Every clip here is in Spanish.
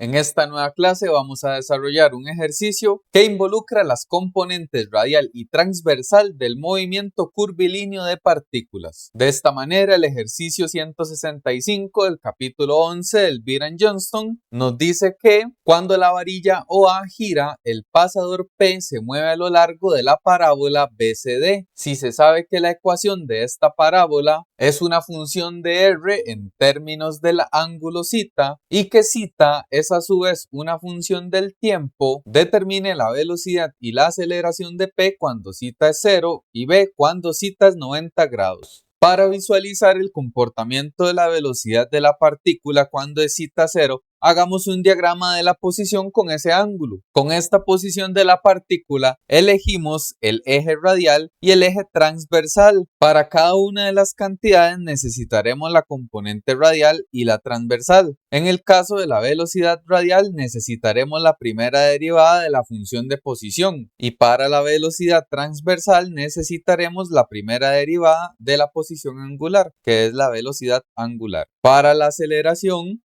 En esta nueva clase vamos a desarrollar un ejercicio que involucra las componentes radial y transversal del movimiento curvilíneo de partículas. De esta manera, el ejercicio 165 del capítulo 11 del Beer-Johnston nos dice que cuando la varilla OA gira, el pasador P se mueve a lo largo de la parábola BCD. Si se sabe que la ecuación de esta parábola es una función de R en términos del ángulo θ y que θ es a su vez una función del tiempo, determine la velocidad y la aceleración de P cuando θ es 0 y B cuando θ es 90 grados. Para visualizar el comportamiento de la velocidad de la partícula cuando es θ 0, hagamos un diagrama de la posición con ese ángulo. Con esta posición de la partícula, elegimos el eje radial y el eje transversal. Para cada una de las cantidades necesitaremos la componente radial y la transversal. En el caso de la velocidad radial necesitaremos la primera derivada de la función de posición y para la velocidad transversal necesitaremos la primera derivada de la posición angular, que es la velocidad angular. Para la aceleración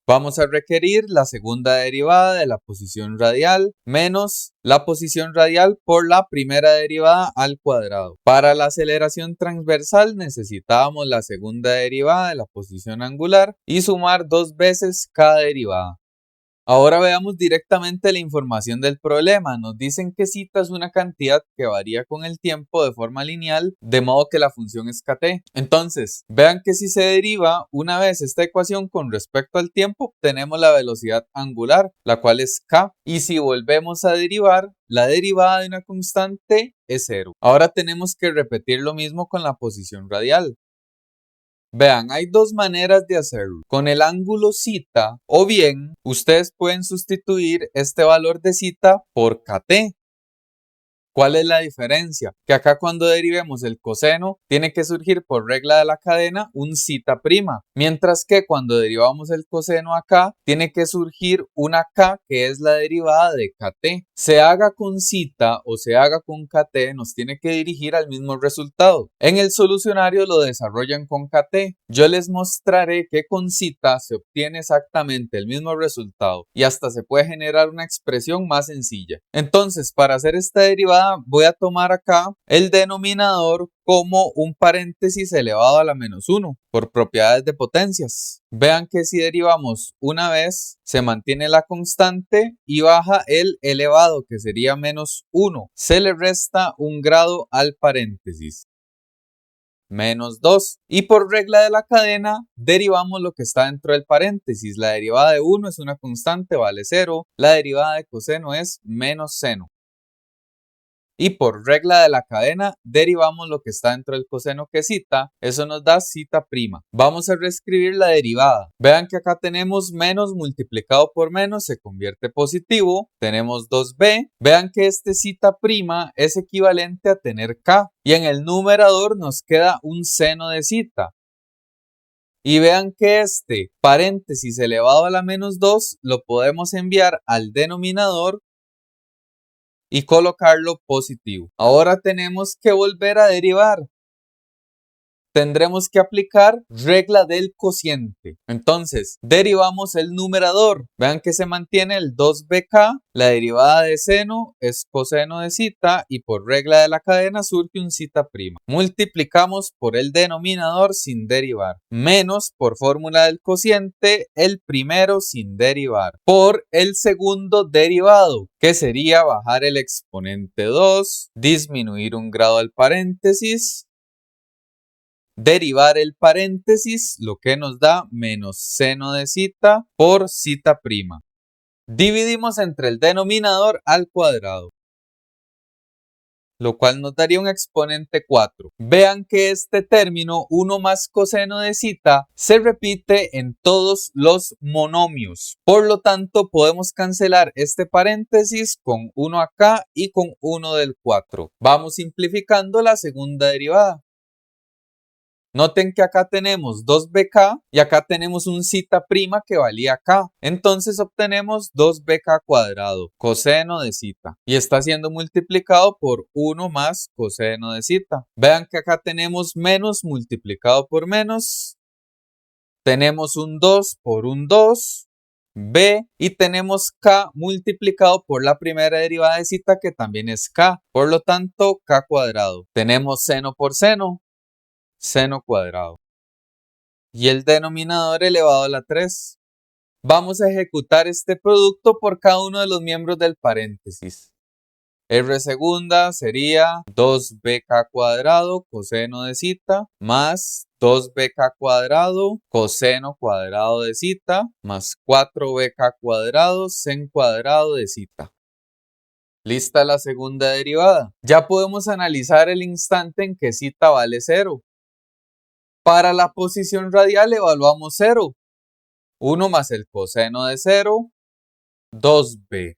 vamos a requerir la segunda derivada de la posición radial menos la posición radial por la primera derivada al cuadrado. Para la aceleración transversal necesitábamos la segunda derivada de la posición angular y sumar 2 veces cada derivada. Ahora veamos directamente la información del problema. Nos dicen que θ es una cantidad que varía con el tiempo de forma lineal, de modo que la función es kt. Entonces, vean que si se deriva una vez esta ecuación con respecto al tiempo, obtenemos la velocidad angular, la cual es k. Y si volvemos a derivar, la derivada de una constante es 0. Ahora tenemos que repetir lo mismo con la posición radial. Vean, hay dos maneras de hacerlo, con el ángulo θ o bien ustedes pueden sustituir este valor de θ por kt. ¿Cuál es la diferencia? Que acá cuando derivemos el coseno tiene que surgir por regla de la cadena un θ'prima, mientras que cuando derivamos el coseno acá tiene que surgir una k que es la derivada de kt. Se haga con θ o se haga con kt nos tiene que dirigir al mismo resultado. En el solucionario lo desarrollan con kt. Yo les mostraré que con θ se obtiene exactamente el mismo resultado y hasta se puede generar una expresión más sencilla. Entonces, para hacer esta derivada voy a tomar acá el denominador como un paréntesis elevado a la menos 1 por propiedades de potencias. Vean que si derivamos una vez se mantiene la constante y baja el elevado que sería menos 1. Se le resta un grado al paréntesis. Menos 2. Y por regla de la cadena derivamos lo que está dentro del paréntesis. La derivada de 1 es una constante, vale 0. La derivada de coseno es menos seno. Y por regla de la cadena derivamos lo que está dentro del coseno que es θ, eso nos da θ'prima. Vamos a reescribir la derivada. Vean que acá tenemos menos multiplicado por menos, se convierte positivo, tenemos 2b. Vean que este θ'prima es equivalente a tener k y en el numerador nos queda un seno de θ. Y vean que este paréntesis elevado a la menos 2 lo podemos enviar al denominador y colocarlo positivo. Ahora tenemos que volver a derivar. Tendremos que aplicar regla del cociente. Entonces, derivamos el numerador. Vean que se mantiene el 2bk. La derivada de seno es coseno de θ y por regla de la cadena surge un θ'prima. Multiplicamos por el denominador sin derivar. Menos por fórmula del cociente el primero sin derivar. Por el segundo derivado, que sería bajar el exponente 2, disminuir un grado al paréntesis, derivar el paréntesis, lo que nos da menos seno de θ por θ'prima. Dividimos entre el denominador al cuadrado, lo cual nos daría un exponente 4. Vean que este término, 1 más coseno de θ, se repite en todos los monomios. Por lo tanto, podemos cancelar este paréntesis con 1 acá y con 1 del 4. Vamos simplificando la segunda derivada. Noten que acá tenemos 2bk y acá tenemos un θ'prima que valía k. Entonces obtenemos 2bk cuadrado, coseno de θ. Y está siendo multiplicado por 1 más coseno de θ. Vean que acá tenemos menos multiplicado por menos. Tenemos un 2 por un 2. b, y tenemos k multiplicado por la primera derivada de zeta, que también es k. Por lo tanto, k cuadrado. Tenemos seno por seno, seno cuadrado. Y el denominador elevado a la 3. Vamos a ejecutar este producto por cada uno de los miembros del paréntesis. R segunda sería 2bk cuadrado coseno de zeta más 2bk cuadrado coseno cuadrado de zeta más 4bk cuadrado sen cuadrado de zeta. Lista la segunda derivada. Ya podemos analizar el instante en que zeta vale 0. Para la posición radial evaluamos 0. 1 más el coseno de 0, 2b.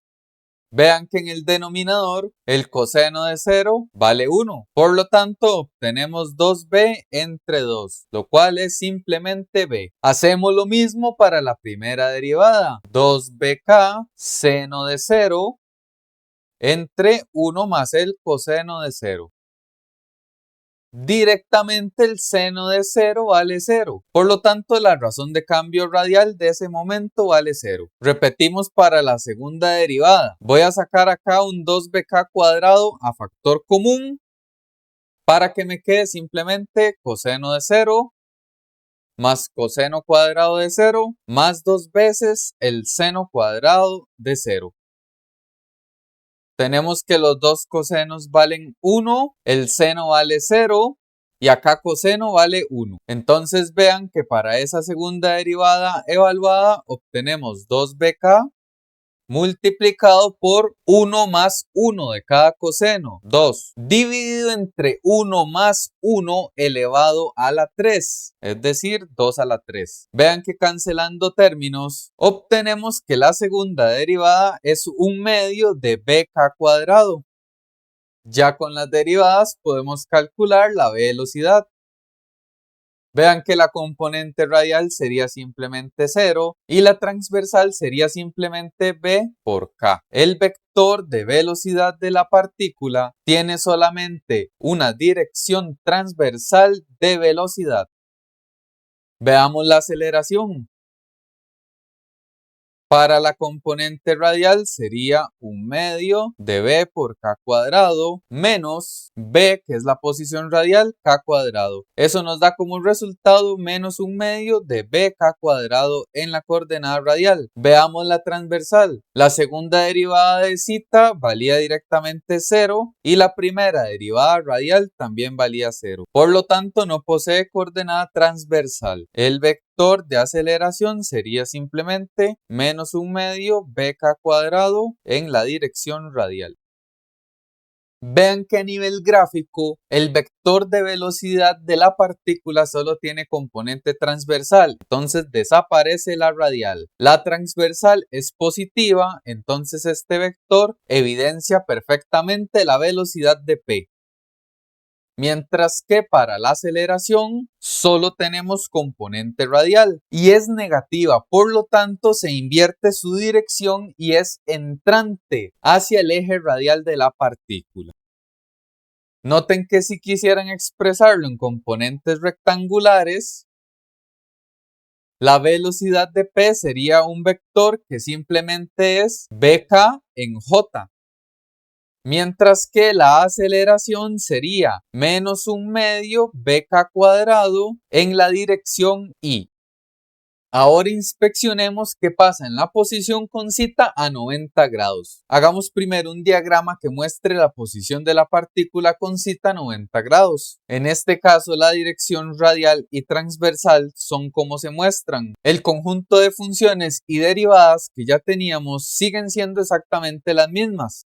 Vean que en el denominador el coseno de 0 vale 1. Por lo tanto, obtenemos 2b entre 2, lo cual es simplemente b. Hacemos lo mismo para la primera derivada. 2bk seno de 0 entre 1 más el coseno de 0. Directamente el seno de 0 vale 0. Por lo tanto, la razón de cambio radial de ese momento vale 0. Repetimos para la segunda derivada. Voy a sacar acá un 2bk cuadrado a factor común para que me quede simplemente coseno de 0 más coseno cuadrado de 0 más 2 veces el seno cuadrado de 0. Tenemos que los dos cosenos valen 1, el seno vale 0 y acá coseno vale 1. Entonces vean que para esa segunda derivada evaluada obtenemos 2bk multiplicado por 1 más 1 de cada coseno, 2, dividido entre 1 más 1 elevado a la 3, es decir, 2 a la 3. Vean que cancelando términos, obtenemos que la segunda derivada es un medio de bk cuadrado. Ya con las derivadas podemos calcular la velocidad. Vean que la componente radial sería simplemente 0 y la transversal sería simplemente b por k. El vector de velocidad de la partícula tiene solamente una dirección transversal de velocidad. Veamos la aceleración. Para la componente radial sería un medio de b por k cuadrado menos b, que es la posición radial, k cuadrado. Eso nos da como resultado menos un medio de bk cuadrado en la coordenada radial. Veamos la transversal. La segunda derivada de zeta valía directamente 0 y la primera derivada radial también valía 0. Por lo tanto, no posee coordenada transversal. El vector de aceleración sería simplemente menos un medio bk cuadrado en la dirección radial. Vean que a nivel gráfico el vector de velocidad de la partícula solo tiene componente transversal, entonces desaparece la radial. La transversal es positiva, entonces este vector evidencia perfectamente la velocidad de p. Mientras que para la aceleración solo tenemos componente radial y es negativa, por lo tanto se invierte su dirección y es entrante hacia el eje radial de la partícula. Noten que si quisieran expresarlo en componentes rectangulares, la velocidad de p sería un vector que simplemente es bk en j. Mientras que la aceleración sería menos un medio bk cuadrado en la dirección y. Ahora inspeccionemos qué pasa en la posición con zeta a 90 grados. Hagamos primero un diagrama que muestre la posición de la partícula con zeta a 90 grados. En este caso, la dirección radial y transversal son como se muestran. El conjunto de funciones y derivadas que ya teníamos siguen siendo exactamente las mismas.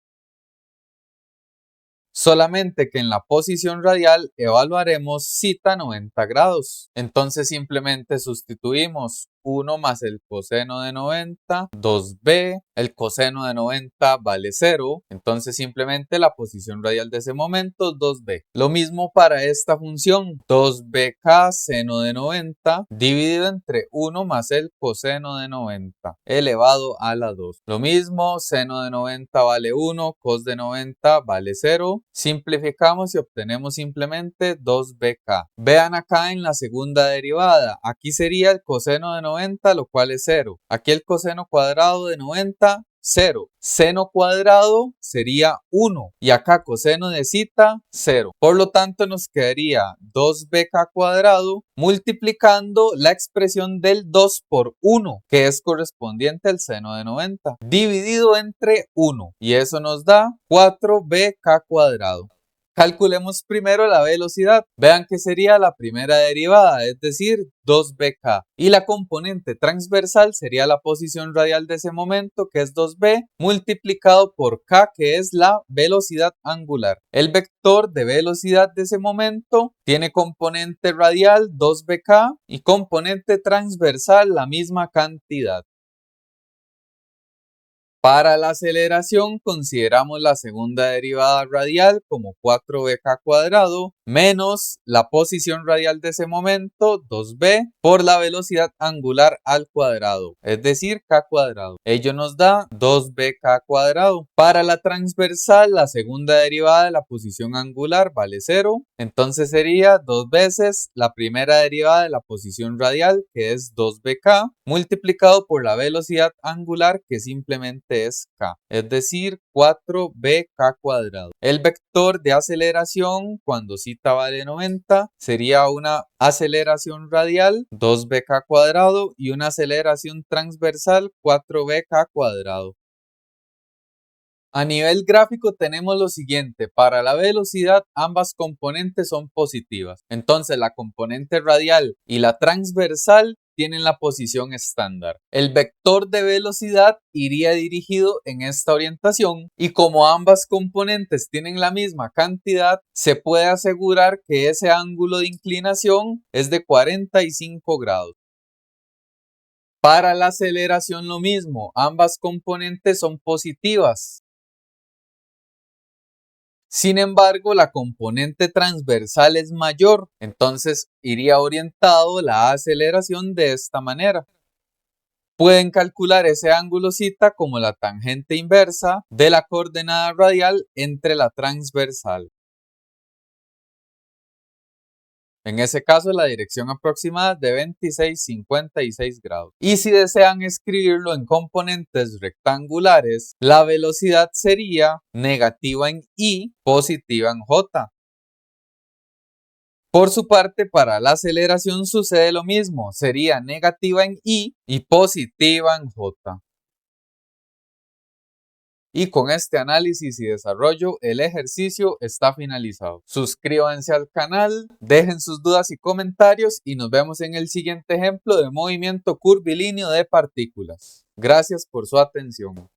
Solamente que en la posición radial evaluaremos zeta 90 grados. Entonces simplemente sustituimos 1 más el coseno de 90, 2b, el coseno de 90 vale 0, entonces simplemente la posición radial de ese momento es 2b. Lo mismo para esta función, 2bk seno de 90 dividido entre 1 más el coseno de 90 elevado a la 2. Lo mismo, seno de 90 vale 1, cos de 90 vale 0. Simplificamos y obtenemos simplemente 2bk. Vean acá en la segunda derivada, aquí sería el coseno de 90, lo cual es 0. Aquí el coseno cuadrado de 90, 0. Seno cuadrado sería 1 y acá coseno de cita 0. Por lo tanto nos quedaría 2bk cuadrado multiplicando la expresión del 2 por 1, que es correspondiente al seno de 90, dividido entre 1, y eso nos da 4bk cuadrado. Calculemos primero la velocidad. Vean que sería la primera derivada, es decir, 2bk. Y la componente transversal sería la posición radial de ese momento, que es 2b, multiplicado por k, que es la velocidad angular. El vector de velocidad de ese momento tiene componente radial 2bk y componente transversal la misma cantidad. Para la aceleración consideramos la segunda derivada radial como 4bk cuadrado menos la posición radial de ese momento 2b por la velocidad angular al cuadrado, es decir, k cuadrado. Ello nos da 2bk cuadrado. Para la transversal la segunda derivada de la posición angular vale 0, entonces sería 2 veces la primera derivada de la posición radial, que es 2bk, multiplicado por la velocidad angular, que simplemente es k, es decir, 4bk cuadrado. El vector de aceleración cuando cita vale 90 sería una aceleración radial 2bk cuadrado y una aceleración transversal 4bk cuadrado. A nivel gráfico tenemos lo siguiente: para la velocidad ambas componentes son positivas, entonces la componente radial y la transversal tienen la posición estándar. El vector de velocidad iría dirigido en esta orientación y como ambas componentes tienen la misma cantidad, se puede asegurar que ese ángulo de inclinación es de 45 grados. Para la aceleración lo mismo, ambas componentes son positivas. Sin embargo, la componente transversal es mayor, entonces iría orientado la aceleración de esta manera. Pueden calcular ese ángulo cita como la tangente inversa de la coordenada radial entre la transversal. En ese caso, la dirección aproximada es de 26,56 grados. Y si desean escribirlo en componentes rectangulares, la velocidad sería negativa en I, positiva en J. Por su parte, para la aceleración sucede lo mismo, sería negativa en I y positiva en J. Y con este análisis y desarrollo, el ejercicio está finalizado. Suscríbanse al canal, dejen sus dudas y comentarios y nos vemos en el siguiente ejemplo de movimiento curvilíneo de partículas. Gracias por su atención.